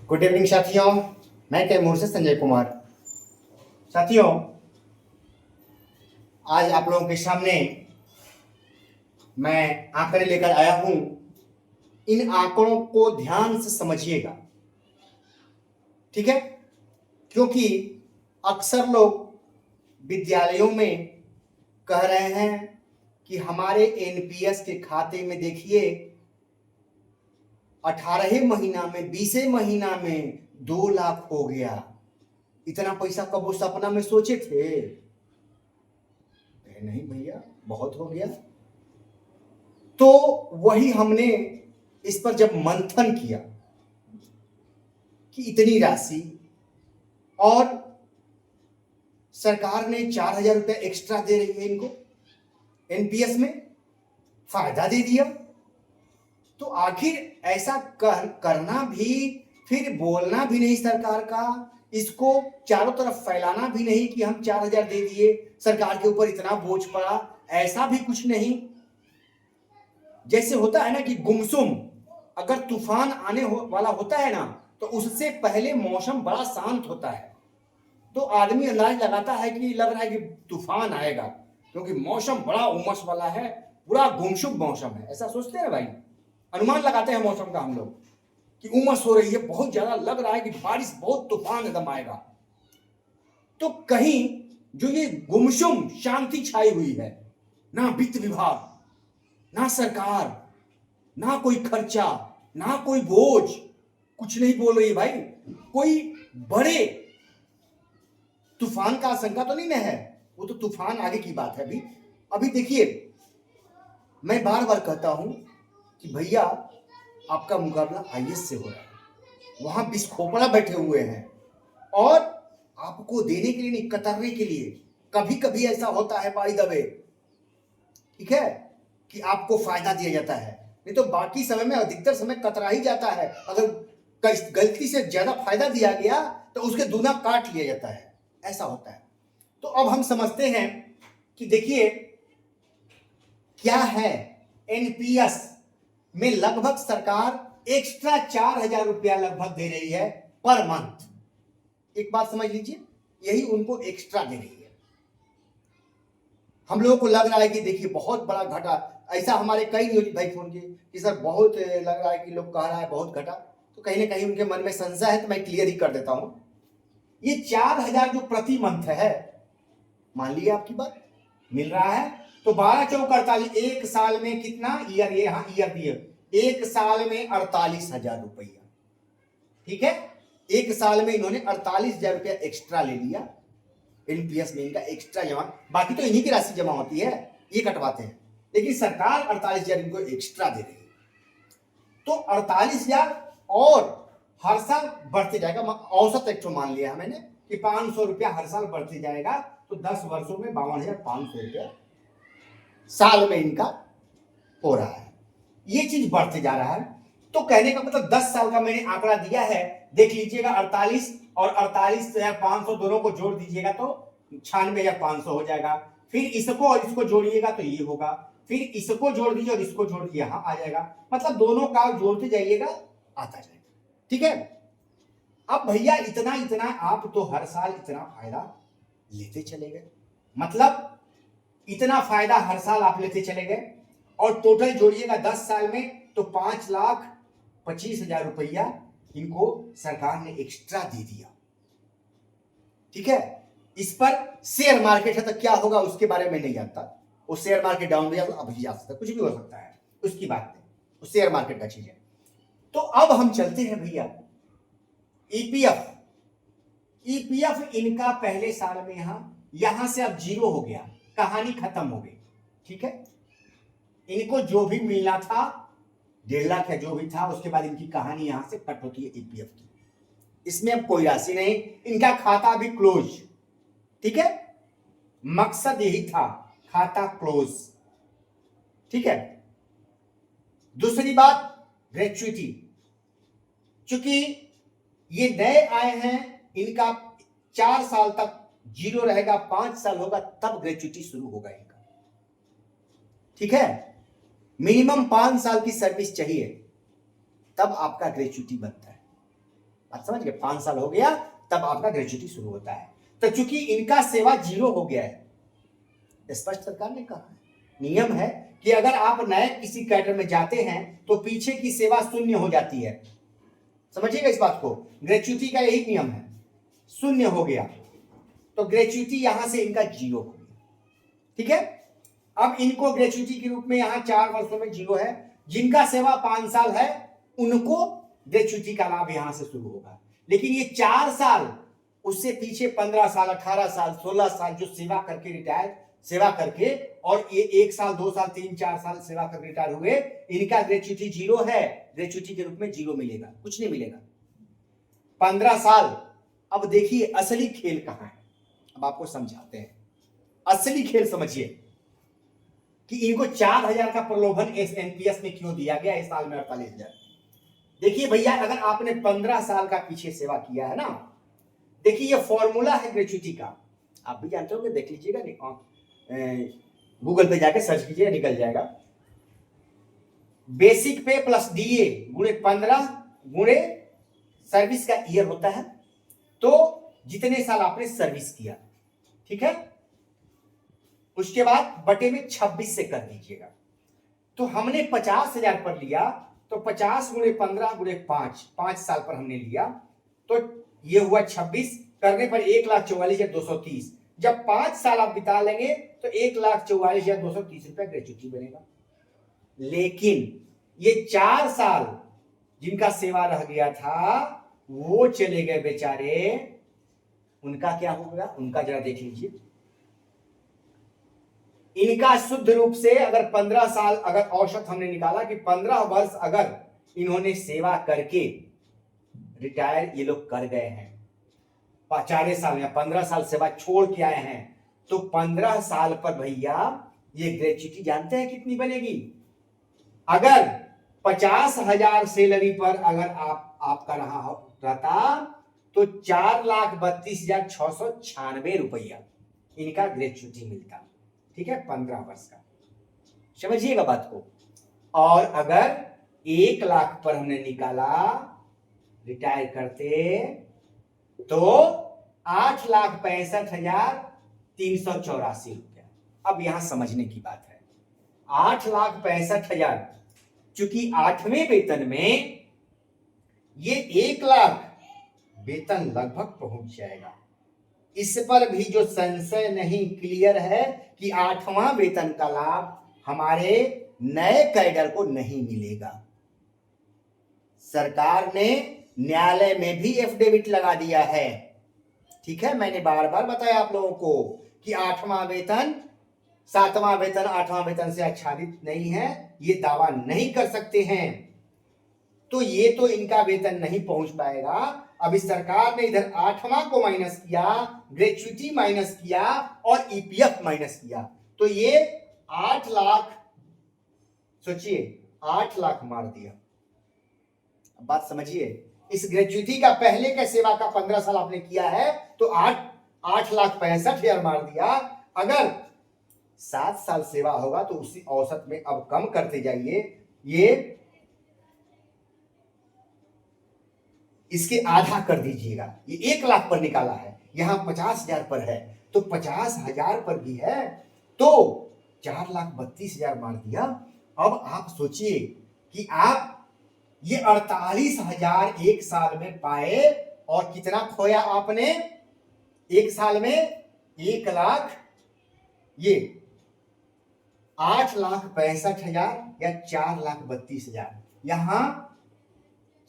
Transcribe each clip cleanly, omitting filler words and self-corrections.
Good evening साथियों, मैं कैमूर से संजय कुमार। साथियों, आज आप लोगों के सामने मैं आंकड़े लेकर आया हूं। इन आंकड़ों को ध्यान से समझिएगा, ठीक है? क्योंकि अक्सर लोग विद्यालयों में कह रहे हैं कि हमारे एनपीएस के खाते में देखिए 18 महीना में 20 महीना में 2 लाख हो गया। इतना पैसा कब वो सपना में सोचे थे? नहीं भैया, बहुत हो गया। तो वही हमने इस पर जब मंथन किया कि इतनी राशि, और सरकार ने 4,000 रुपये एक्स्ट्रा दे रही है इनको एनपीएस में, फायदा दे दिया, तो आखिर ऐसा करना भी, फिर बोलना भी नहीं सरकार का, इसको चारों तरफ फैलाना भी नहीं कि हम 4,000 दे दिए, सरकार के ऊपर इतना बोझ पड़ा, ऐसा भी कुछ नहीं। जैसे होता है ना कि गुमसुम, अगर तूफान आने वाला होता है ना, तो उससे पहले मौसम बड़ा शांत होता है, तो आदमी अंदाज लगाता है कि लग रहा है कि तूफान आएगा, क्योंकि मौसम बड़ा उमस वाला है, पूरा गुमसुम मौसम है, ऐसा सोचते हैं भाई, अनुमान लगाते हैं मौसम का हम लोग कि उमस हो रही है, बहुत ज्यादा लग रहा है कि बारिश, बहुत तूफान एकदम आएगा। तो कहीं जो ये गुमसुम शांति छाई हुई है, ना वित्त विभाग, ना सरकार, ना कोई खर्चा, ना कोई बोझ, कुछ नहीं बोल रही भाई, कोई बड़े तूफान का आशंका तो नहीं है, वो तो तूफान आगे की बात है। अभी देखिए, मैं बार बार कहता हूं कि भैया आपका मुकाबला आईएएस से हो रहा है, वहां बिस्खोपड़ा बैठे हुए हैं, और आपको देने के लिए नहीं, कतरने के लिए। कभी कभी ऐसा होता है बाय द वे, ठीक है, कि आपको फायदा दिया जाता है, नहीं तो बाकी समय में अधिकतर समय कतरा ही जाता है। अगर गलती से ज्यादा फायदा दिया गया तो उसके दूना काट लिया जाता है, ऐसा होता है। तो अब हम समझते हैं कि देखिए क्या है, एनपीएस में लगभग सरकार एक्स्ट्रा 4,000 रुपया लगभग दे रही है पर मंथ। एक बात समझ लीजिए, यही उनको एक्स्ट्रा दे रही है। हम लोगों को लग रहा है कि देखिए बहुत बड़ा घटा, ऐसा हमारे कई न्यूज भाई फोन किए कि सर बहुत लग रहा है कि लोग कह रहा है बहुत घटा, तो कहीं ना कहीं उनके मन में संशय है, तो मैं क्लियर ही कर देता हूं। ये 4,000 जो प्रति मंथ है, मान लीजिए आपकी बात मिल रहा है, तो 12 चौक 48, एक साल में कितना ईयर, ये हाँ ईयर दिए, एक साल में 48,000 रुपया, ठीक है, एक साल में इन्होंने 48,000 रुपया एक्स्ट्रा ले लिया एनपीएस में, इनका एक्स्ट्रा जमा, बाकी तो इन्हीं की राशि जमा होती है, ये कटवाते हैं, लेकिन सरकार 48,000 इनको एक्स्ट्रा दे रही है। तो 48,000 और हर साल बढ़ते जाएगा, औसत एक मान लिया है मैंने कि 500 रुपया हर साल बढ़ते जाएगा, तो 10 वर्षों में 52,500 रुपया साल में इनका हो रहा है। ये चीज बढ़ते जा रहा है, तो कहने का मतलब 10 साल का मैंने आंकड़ा दिया है, देख लीजिएगा, 48 और 48,500 दोनों को जोड़ दीजिएगा तो 96,500 हो जाएगा। फिर इसको और इसको जोड़िएगा तो ये होगा, फिर इसको जोड़ दीजिए और इसको जोड़ दीजिए, यहां आ जाएगा, मतलब दोनों का जोड़ते जाइएगा, आता जाएगा, ठीक है। अब भैया इतना इतना आप तो हर साल इतना फायदा लेते चले गए, मतलब इतना फायदा हर साल आप लेते चले गए, और टोटल जोड़िएगा 10 साल में तो 5,25,000 रुपया इनको सरकार ने एक्स्ट्रा दे दिया, ठीक है। इस पर शेयर मार्केट है तो क्या होगा उसके बारे में नहीं जानता, वो शेयर मार्केट डाउन भी अभी जा सकता है, कुछ भी हो सकता है, उसकी बात नहीं, वो शेयर मार्केट का चीज है। तो अब हम चलते हैं भैया ईपीएफ। ईपीएफ इनका पहले साल में यहां से अब 0 हो गया, कहानी खत्म हो गई, ठीक है। इनको जो भी मिलना था 1.5 लाख या जो भी था, उसके बाद इनकी कहानी यहां से कट होती है ईपीएफ की, इसमें अब कोई राशि नहीं, इनका खाता भी क्लोज, ठीक है, मकसद यही था, खाता क्लोज, ठीक है। दूसरी बात, ग्रेच्युटी, चूंकि ये नए आए हैं, इनका 4 साल तक 0 रहेगा, 5 साल होगा तब ग्रेच्युटी शुरू होगा इनका, ठीक है। मिनिमम 5 साल की सर्विस चाहिए, तब आपका ग्रेच्युटी बनता है। बात समझ गए? 5 साल हो गया तब आपका ग्रेच्युटी शुरू होता है। तो चूंकि इनका सेवा 0 हो गया है, स्पष्ट सरकार ने कहा है, नियम है कि अगर आप नए किसी कैडर में जाते हैं तो पीछे की सेवा शून्य हो जाती है। समझिएगा इस बात को, ग्रेच्युटी का यही नियम है, शून्य हो गया तो ग्रेच्युटी यहां से इनका 0 हो गया। ठीक है, अब इनको ग्रेच्युटी के रूप में यहां 4 वर्षों में 0 है। जिनका सेवा 5 साल है उनको ग्रेच्युटी का लाभ यहां से शुरू होगा। लेकिन ये 4 साल, उससे पीछे 15 साल, 18 साल, 16 साल जो सेवा करके रिटायर, सेवा करके, और ये 1 साल, 2 साल, 3, 4 साल सेवा करके रिटायर हुए, इनका ग्रेच्युटी 0 है। ग्रेच्युटी के रूप में 0 मिलेगा, कुछ नहीं मिलेगा। 15 साल। अब देखिए असली खेल कहां है, अब आपको समझाते हैं। असली खेल समझिए कि इनको 4,000 का प्रलोभन एनपीएस में क्यों दिया गया, इस साल में 48,000। देखिए भैया, अगर आपने 15 साल का पीछे सेवा किया है ना, देखिए ये फॉर्मूला है ग्रेच्युटी का, आप भी जानते हो कि, देख लीजिएगा, गूगल पे जाके सर्च कीजिए, निकल जाएगा। बेसिक पे प्लस डीए गुणे 15 गुणे सर्विस का ईयर होता है, तो जितने साल आपने सर्विस किया, ठीक है, उसके बाद बटे में 26 से कर दीजिएगा। तो हमने 50,000 पर लिया, तो 50 गुणे 15 गुणे 5 साल पर हमने लिया, तो ये हुआ 26, करने पर 1,44,230। जब 5 साल आप बिता लेंगे तो 1,44,230 रुपया ग्रेच्युटी बनेगा। लेकिन ये 4 साल जिनका सेवा रह गया था वो चले गए बेचारे, उनका क्या होगा, उनका जरा देख लीजिए। इनका शुद्ध रूप से अगर 15 साल, अगर औसत हमने निकाला कि 15 वर्ष अगर इन्होंने सेवा करके रिटायर ये लोग कर गए हैं, 4 साल या 15 साल सेवा छोड़ के आए हैं, तो 15 साल पर भैया ये ग्रेच्युटी जानते हैं कितनी बनेगी? अगर 50,000 सैलरी पर अगर आपका रहता तो 4,32,696 रुपया इनका ग्रेच्युटी मिलता। ठीक है, 15 वर्ष का, समझिएगा बात को। और अगर 1 लाख पर हमने निकाला रिटायर करते तो 8,65,384 रुपया। अब यहां समझने की बात है, 8,65,000, चूंकि 8वें वेतन में ये 1 लाख वेतन लगभग पहुंच जाएगा। इस पर भी जो संशय नहीं, क्लियर है कि 8वां वेतन का लाभ हमारे नए कैडर को नहीं मिलेगा। सरकार ने न्यायालय में भी एफिडेविट लगा दिया है। ठीक है, मैंने बार बार बताया आप लोगों को कि 8वां वेतन 7वां वेतन 8वां वेतन से आच्छादित नहीं है, ये दावा नहीं कर सकते हैं। तो ये तो इनका वेतन नहीं पहुंच पाएगा। अभी सरकार ने इधर 8वां को माइनस किया, ग्रेच्युटी माइनस किया और ईपीएफ माइनस किया, तो ये 8 लाख, सोचिए 8 लाख मार दिया। बात समझिए, इस ग्रेच्युटी का पहले का सेवा का 15 साल आपने किया है तो 8,65,000 मार दिया। अगर 7 साल सेवा होगा तो उसी औसत में अब कम करते जाइए, ये इसके आधा कर दीजिएगा। ये 1 लाख पर निकाला है, यहां 50,000 पर है, तो 50,000 पर भी है तो 4,32,000 मार दिया। अब आप सोचिए कि आप ये 48,000 एक साल में पाए और कितना खोया आपने एक साल में? 1 लाख, ये 8,65,000 या 4,32,000, यहां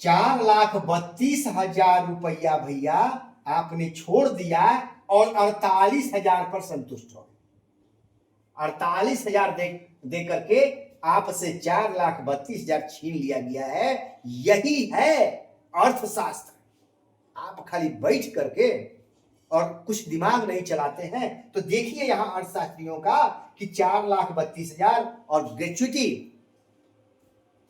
4,32,000 रुपया भैया आपने छोड़ दिया और 48,000 पर संतुष्ट हो। 48,000 दे करके आपसे 4,32,000 छीन लिया गया है। यही है अर्थशास्त्र। आप खाली बैठ करके और कुछ दिमाग नहीं चलाते हैं। तो देखिए यहां अर्थशास्त्रियों का कि 4,32,000 और ग्रेच्युटी,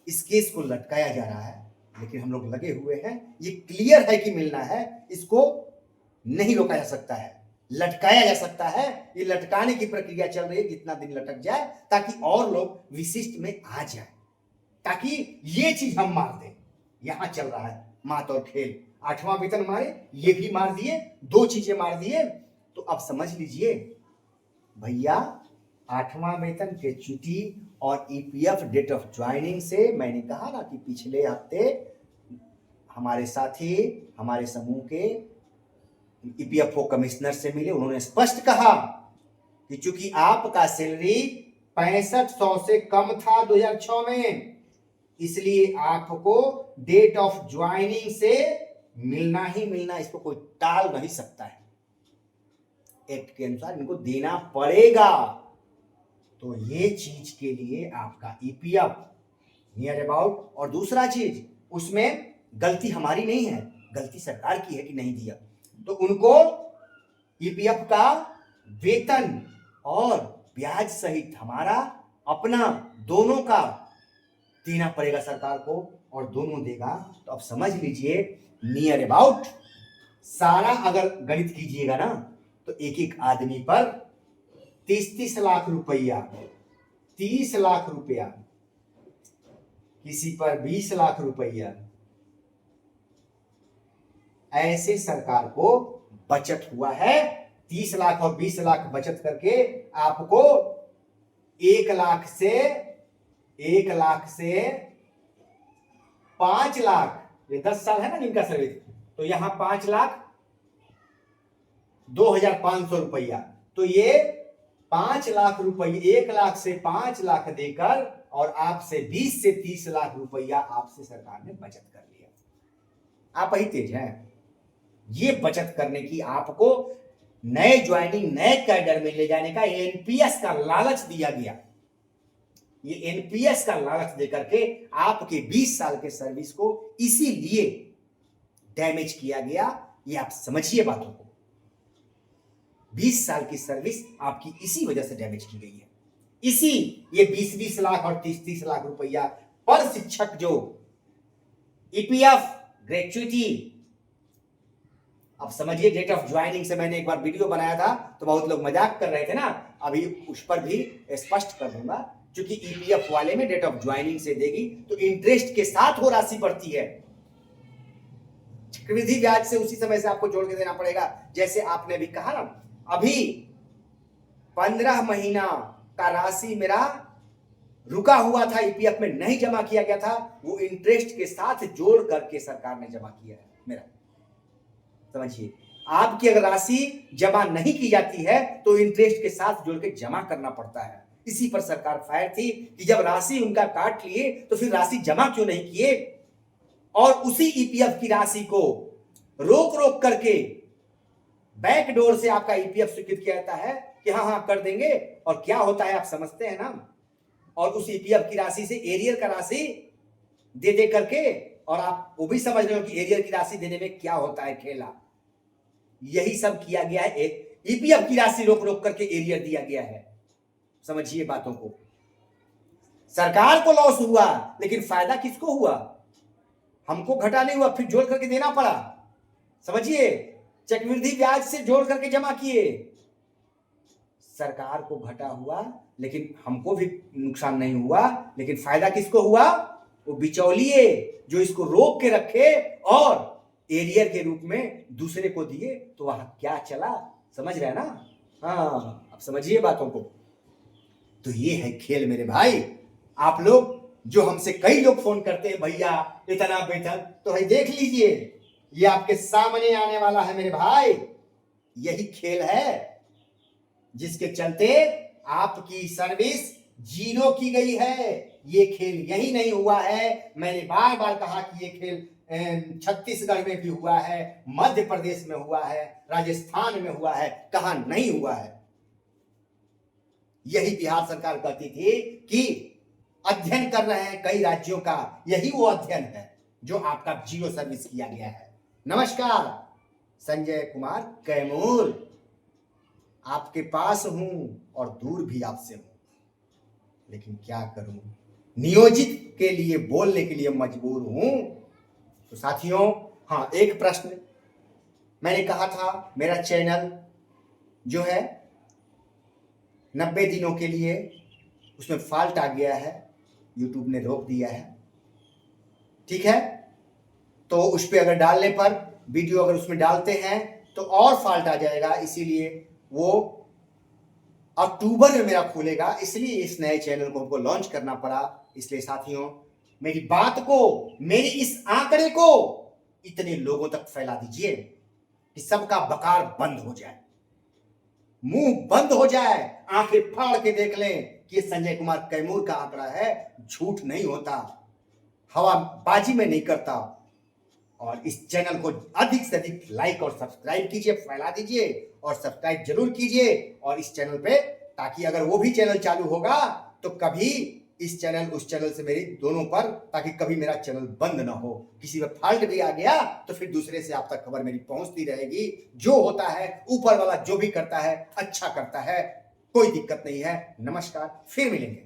इस केस को लटकाया जा रहा है, लेकिन हम लोग लगे हुए हैं। ये क्लियर है कि मिलना है, इसको नहीं रोका जा सकता है। लटकाया जा सकता है। ये लटकाने की प्रक्रिया चल रही है, जितना दिन लटक जाए ताकि और लोग विशिष्ट में आ जाए, ताकि ये चीज हम मार दें। यहां चल रहा है मात और खेल। 8वां वेतन मारे, ये भी मार दिए, 2 चीजें मार दिए। तो अब समझ लीजिए भैया, 8वां वेतन, ग्रेच्युटी और ईपीएफ डेट ऑफ ज्वाइनिंग से, मैंने कहा ना कि पिछले हफ्ते हमारे साथी हमारे समूह के ईपीएफओ कमिश्नर से मिले। उन्होंने स्पष्ट कहा कि चूंकि आपका सैलरी 6500 से कम था 2006 में, इसलिए आपको डेट ऑफ ज्वाइनिंग से मिलना ही मिलना, इसको कोई टाल नहीं सकता है। एक्ट के अनुसार इनको देना पड़ेगा। तो ये चीज के लिए आपका ईपीएफ नियर अबाउट, और दूसरा चीज उसमें गलती हमारी नहीं है, गलती सरकार की है कि नहीं दिया। तो उनको ईपीएफ का वेतन और ब्याज सहित हमारा अपना दोनों का देना पड़ेगा सरकार को, और दोनों देगा। तो अब समझ लीजिए नियर अबाउट सारा अगर गणित कीजिएगा ना, तो एक एक आदमी पर 30 लाख रुपया, 30 लाख रुपया, किसी पर 20 लाख रुपया, ऐसे सरकार को बचत हुआ है। 30 लाख और 20 लाख बचत करके आपको 1 लाख से 5 लाख, ये 10 साल है ना जिनका सर्विस, तो यहां 5 लाख 2500 रुपया। तो ये 5 लाख रुपये, 1 लाख से 5 लाख देकर और आपसे 20 से 30 लाख रुपया आपसे सरकार ने बचत कर लिया। आप ही तेज हैं। ये बचत करने की आपको नए ज्वाइनिंग, नए कैडर में ले जाने का एनपीएस का लालच दिया गया। ये एनपीएस का लालच देकर के आपके 20 साल के सर्विस को इसीलिए डैमेज किया गया। ये आप समझिए बातों को। 20 साल की सर्विस आपकी इसी वजह से डैमेज की गई है। इसी ये 20-20 लाख और 30-30 लाख रुपया पर शिक्षक जो ईपीएफ ग्रेच्युटी, अब समझिए डेट ऑफ ज्वाइनिंग से मैंने एक बार वीडियो बनाया था, तो बहुत लोग मजाक कर रहे थे ना, अभी उस पर भी स्पष्ट कर दूंगा। क्योंकि ईपीएफ वाले में डेट ऑफ ज्वाइनिंग से देगी तो इंटरेस्ट के साथ वो राशि बढ़ती है, चक्रवृद्धि ब्याज से उसी समय से आपको जोड़ के देना पड़ेगा। जैसे आपने भी कहा ना, अभी 15 महीना का राशि मेरा रुका हुआ था, ईपीएफ में नहीं जमा किया गया था, वो इंटरेस्ट के साथ जोड़ करके सरकार ने जमा किया है मेरा। समझिए, आपकी अगर राशि जमा नहीं की जाती है तो इंटरेस्ट के साथ जोड़ के जमा करना पड़ता है। इसी पर सरकार फायर थी कि जब राशि उनका काट लिए तो फिर राशि जमा क्यों नहीं किए, और उसी ईपीएफ की राशि को रोक रोक करके बैक डोर से आपका ईपीएफ स्वीकृत किया जाता है कि हाँ हाँ कर देंगे। और क्या होता है आप समझते हैं ना, और उस ईपीएफ की राशि से एरियर का राशि दे दे करके, और आप वो भी समझ रहे हो कि एरियर की राशि देने में क्या होता है खेला। यही सब किया गया है, एक ईपीएफ की राशि रोक रोक करके एरियर दिया गया है। समझिए बातों को। सरकार को लॉस हुआ, लेकिन फायदा किसको हुआ? हमको घटा नहीं हुआ, फिर जोड़ करके देना पड़ा। समझिए, चक्रवृद्धि ब्याज से जोड़ करके जमा किए, सरकार को घटा हुआ लेकिन हमको भी नुकसान नहीं हुआ। लेकिन फायदा किसको हुआ? वो बिचौलिए जो इसको रोक के रखे और एरियर के रूप में दूसरे को दिए, तो वहां क्या चला, समझ रहे हैं ना? हाँ, अब समझिए बातों को। तो ये है खेल मेरे भाई। आप लोग जो हमसे कई लोग फोन करते हैं, भैया इतना वेतन, तो भाई देख लीजिए, ये आपके सामने आने वाला है मेरे भाई। यही खेल है जिसके चलते आपकी सर्विस जीरो की गई है। ये खेल यही नहीं हुआ है। मैंने बार बार कहा कि ये खेल छत्तीसगढ़ में भी हुआ है, मध्य प्रदेश में हुआ है, राजस्थान में हुआ है, कहां नहीं हुआ है। यही बिहार सरकार कहती थी कि अध्ययन कर रहे हैं कई राज्यों का, यही वो अध्ययन है जो आपका जीरो सर्विस किया गया है। नमस्कार, संजय कुमार कैमूर आपके पास हूं और दूर भी आपसे हूं, लेकिन क्या करूं, नियोजित के लिए बोलने के लिए मजबूर हूं। तो साथियों, हाँ, एक प्रश्न मैंने कहा था, मेरा चैनल जो है 90 दिनों के लिए उसमें फॉल्ट आ गया है, यूट्यूब ने रोक दिया है। ठीक है, तो उस पर अगर डालने पर वीडियो अगर उसमें डालते हैं तो और फॉल्ट आ जाएगा, इसीलिए वो अक्टूबर में मेरा खुलेगा, इसलिए इस नए चैनल को हमको लॉन्च करना पड़ा। इसलिए साथियों, मेरी बात को, मेरी इस आंकड़े को इतने लोगों तक फैला दीजिए कि सबका बकार बंद हो जाए, मुंह बंद हो जाए, आंखें फाड़ के देख लें कि ये संजय कुमार कैमूर का आंकड़ा है, झूठ नहीं होता, हवाबाजी में नहीं करता। और इस चैनल को अधिक से अधिक लाइक और सब्सक्राइब कीजिए, फैला दीजिए और सब्सक्राइब जरूर कीजिए और इस चैनल पे, ताकि अगर वो भी चैनल चालू होगा तो कभी इस चैनल उस चैनल से मेरी दोनों पर, ताकि कभी मेरा चैनल बंद ना हो। किसी में फॉल्ट भी आ गया तो फिर दूसरे से आप तक खबर मेरी पहुंचती रहेगी। जो होता है ऊपर वाला जो भी करता है अच्छा करता है, कोई दिक्कत नहीं है। नमस्कार, फिर मिलेंगे।